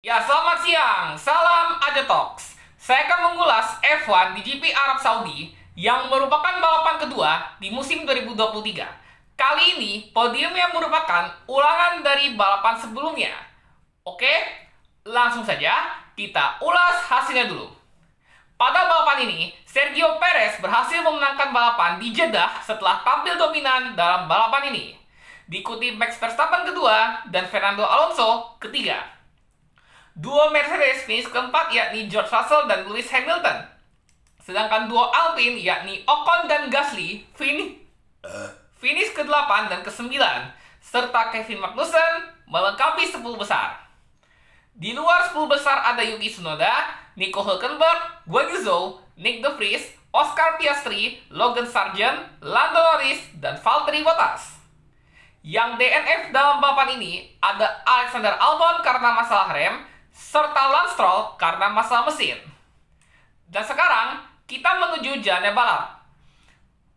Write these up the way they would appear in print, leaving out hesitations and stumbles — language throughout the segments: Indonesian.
Ya, selamat siang. Salam Aja Talks. Saya akan mengulas F1 di GP Arab Saudi yang merupakan balapan kedua di musim 2023. Kali ini, podiumnya merupakan ulangan dari balapan sebelumnya. Oke, langsung saja kita ulas hasilnya dulu. Pada balapan ini, Sergio Perez berhasil memenangkan balapan di Jeddah setelah tampil dominan dalam balapan ini. Diikuti Max Verstappen kedua dan Fernando Alonso ketiga. Duo Mercedes finish keempat yakni George Russell dan Lewis Hamilton. Sedangkan duo Alpine yakni Ocon dan Gasly finish ke-8 dan ke-9 serta Kevin Magnussen melengkapi 10 besar. Di luar 10 besar ada Yuki Tsunoda, Nico Hülkenberg, Guan Yu Zhou, Nick De Vries, Oscar Piastri, Logan Sargent, Lando Norris, dan Valtteri Bottas. Yang DNF dalam balapan ini ada Alexander Albon karena masalah rem, serta Lance Stroll karena masalah mesin. Dan sekarang, kita menuju jalannya balap.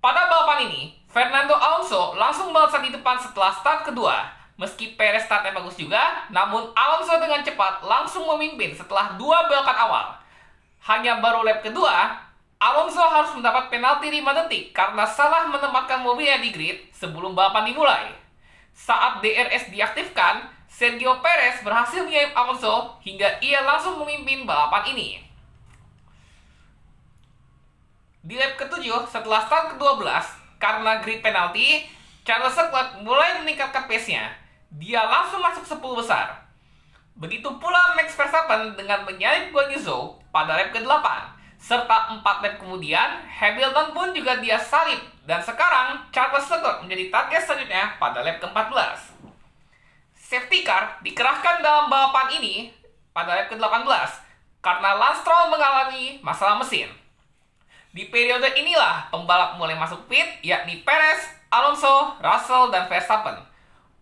Pada balapan ini, Fernando Alonso langsung melesat di depan setelah start kedua. Meski Perez startnya bagus juga, namun Alonso dengan cepat langsung memimpin setelah dua belokan awal. Hanya baru lap kedua, Alonso harus mendapat penalti 5 detik karena salah menempatkan mobilnya di grid sebelum balapan dimulai. Saat DRS diaktifkan, Sergio Perez berhasil menyalip Alonso hingga ia langsung memimpin balapan ini. Di lap ke-7 setelah start ke-12, karena grid penalti, Charles Leclerc mulai meningkatkan pace-nya. Dia langsung masuk 10 besar. Begitu pula Max Verstappen dengan menyalip Guan Yu Zhou pada lap ke-8. Serta 4 lap kemudian, Hamilton pun juga dia salip. Dan sekarang, Charles Leclerc menjadi target selanjutnya pada lap ke-14. Safety car dikerahkan dalam balapan ini pada lap ke-18 karena Lance Stroll mengalami masalah mesin. Di periode inilah pembalap mulai masuk pit, yakni Perez, Alonso, Russell, dan Verstappen.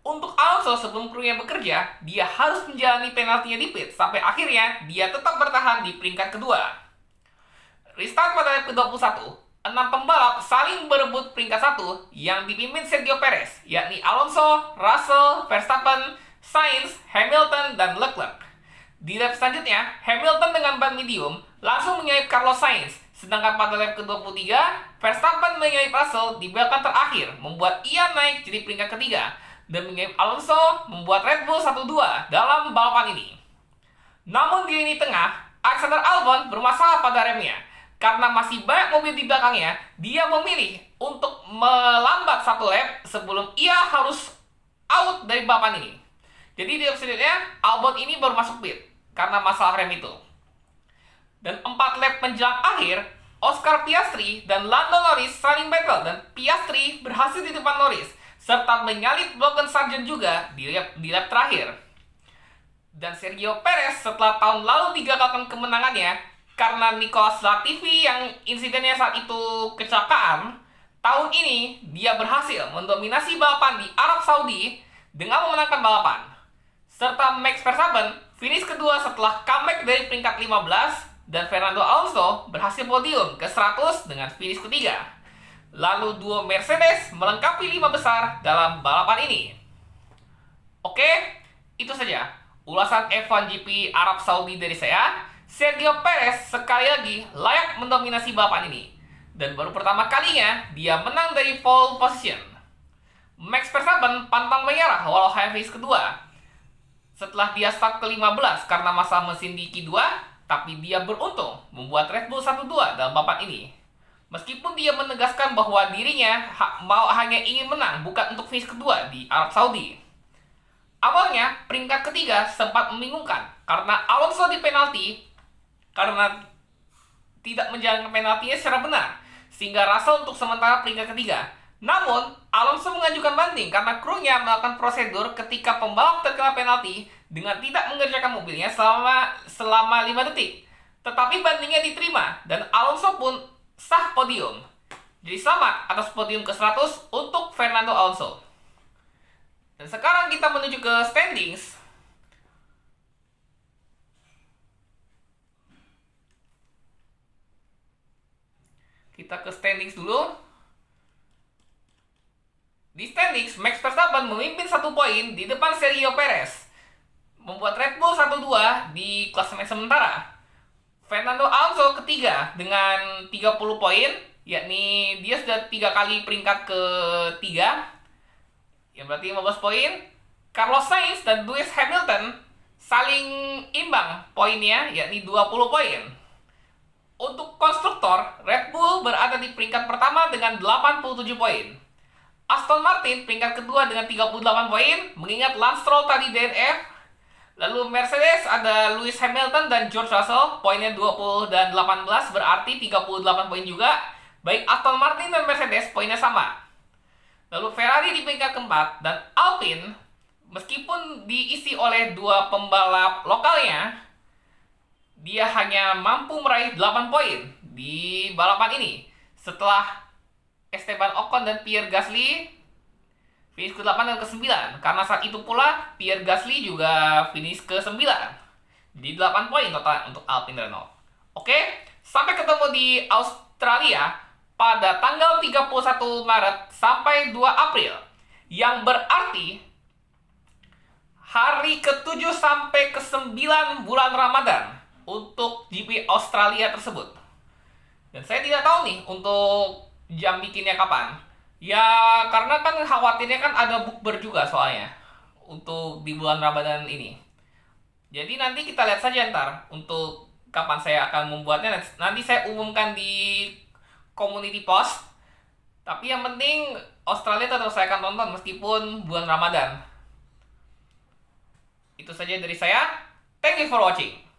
Untuk Alonso sebelum krunya bekerja, dia harus menjalani penaltinya di pit sampai akhirnya dia tetap bertahan di peringkat kedua. Restart pada lap ke-21, 6 pembalap saling berebut peringkat 1 yang dipimpin Sergio Perez, yakni Alonso, Russell, Verstappen, Sainz, Hamilton, dan Leclerc. Di lap selanjutnya, Hamilton dengan ban medium langsung menyalip Carlos Sainz, sedangkan pada lap ke-23, Verstappen menyalip Russell di belakan terakhir, membuat ia naik jadi peringkat ketiga, dan menyalip Alonso membuat Red Bull 1-2 dalam balapan ini. Namun di lini tengah, Alexander Albon bermasalah pada remnya. Karena masih banyak mobil di belakangnya, dia memilih untuk melambat 1 lap sebelum ia harus out dari balapan ini. Jadi di lap selanjutnya, Albon ini baru masuk pit karena masalah rem itu. Dan 4 lap menjelang akhir, Oscar Piastri dan Lando Norris saling battle dan Piastri berhasil di depan Norris serta menyalip Logan Sargent juga di lap terakhir. Dan Sergio Perez setelah tahun lalu digagalkan kemenangannya karena Nicolas Latifi yang insidennya saat itu kecelakaan, tahun ini dia berhasil mendominasi balapan di Arab Saudi dengan memenangkan balapan. Serta Max Verstappen finish kedua setelah comeback dari peringkat 15 dan Fernando Alonso berhasil podium ke 100 dengan finish ketiga. Lalu duo Mercedes melengkapi 5 besar dalam balapan ini. Oke, itu saja ulasan F1 GP Arab Saudi dari saya. Sergio Perez sekali lagi layak mendominasi balapan ini. Dan baru pertama kalinya dia menang dari pole position. Max Verstappen pantang menyerah walau hanya finish kedua. Setelah dia start ke-15 karena masalah mesin di Q2, tapi dia beruntung membuat Red Bull 1-2 dalam balapan ini. Meskipun dia menegaskan bahwa dirinya hanya ingin menang bukan untuk finish kedua di Arab Saudi. Awalnya peringkat ketiga sempat membingungkan karena Alonso di penalti karena tidak menjalankan penaltinya secara benar, sehingga Russell untuk sementara peringkat ketiga. Namun, Alonso mengajukan banding karena krunya melakukan prosedur ketika pembalap terkena penalti dengan tidak mengerjakan mobilnya selama 5 detik. Tetapi bandingnya diterima dan Alonso pun sah podium. Jadi selamat atas podium ke-100 untuk Fernando Alonso. Dan sekarang kita menuju ke standings. Kita ke standings dulu. Di standings, Max Verstappen memimpin 1 poin di depan Sergio Perez. membuat Red Bull 1-2 di klasemen sementara. Fernando Alonso ketiga dengan 30 poin, yakni dia sudah 3 kali peringkat ketiga, yang berarti 15 poin. Carlos Sainz dan Lewis Hamilton saling imbang poinnya, yakni 20 poin. Untuk konstruktor, Red Bull berada di peringkat pertama dengan 87 poin. Aston Martin peringkat kedua dengan 38 poin, mengingat Lance Stroll tadi DNF. Lalu Mercedes ada Lewis Hamilton dan George Russell, poinnya 20 dan 18, berarti 38 poin juga. Baik Aston Martin dan Mercedes poinnya sama. Lalu Ferrari di peringkat keempat, dan Alpine meskipun diisi oleh 2 pembalap lokalnya, dia hanya mampu meraih 8 poin di balapan ini. Setelah Esteban Ocon dan Pierre Gasly finish ke-8 dan ke-9. Karena saat itu pula Pierre Gasly juga finish ke-9. Jadi 8 poin total untuk Alpine Renault. Oke, sampai ketemu di Australia pada tanggal 31 Maret sampai 2 April. Yang berarti hari ke-7 sampai ke-9 bulan Ramadan untuk GP Australia tersebut. Dan saya tidak tahu nih untuk jam bikinnya kapan. Ya karena kan khawatirnya kan ada bukber juga soalnya untuk di bulan Ramadan ini. Jadi nanti kita lihat saja ntar untuk kapan saya akan membuatnya. Nanti saya umumkan di community post. Tapi yang penting Australia tetap saya akan tonton meskipun bulan Ramadan. Itu saja dari saya. Thank you for watching.